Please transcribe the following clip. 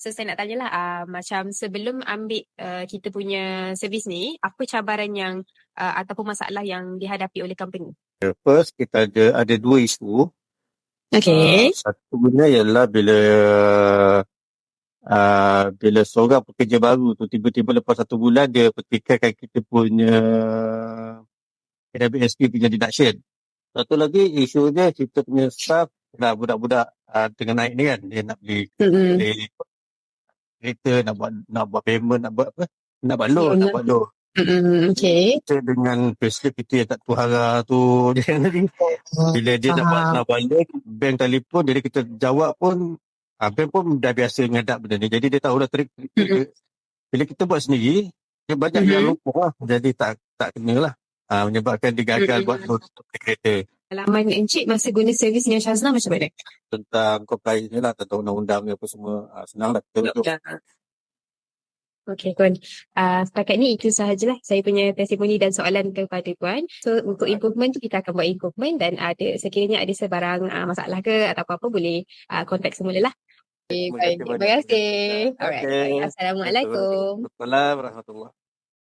So saya nak tanyalah, macam sebelum ambil kita punya servis ni, apa cabaran yang ataupun masalah yang dihadapi oleh company? First, kita ada dua isu. Okay. Satunya ialah bila seorang pekerja baru tu tiba-tiba lepas 1 bulan dia petikaikan kita punya KWSP punya deduction. Satu lagi isunya kita punya staff, budak-budak tengah naik ni kan, dia nak beli kereta, nak buat payment, nak buat apa? Nak buat loan. Okay. Kita dengan payslip kita yang tak tuhara tu bila dia nak buat loan, bank telefon, jadi kita jawab pun bank pun dah biasa menghadap benda ni, jadi dia tahu dah bila kita buat sendiri dia banyak yang lupa lah, jadi tak kena lah, menyebabkan dia gagal buat loan untuk kereta. Pengalaman Encik masa guna servis dengan Syazna macam mana? Tentang compliance ni lah, tentang undang-undang ni apa semua, senang lah kita. Okey, Puan. Setakat ni itu sahajalah saya punya testimoni dan soalan kepada Puan. So, untuk improvement tu kita akan buat improvement dan sekiranya ada sebarang masalah ke atau apa-apa boleh contact semula lah. Okay, baik. Terima kasih. Alright. Assalamualaikum. Waalaikumsalam warahmatullahi.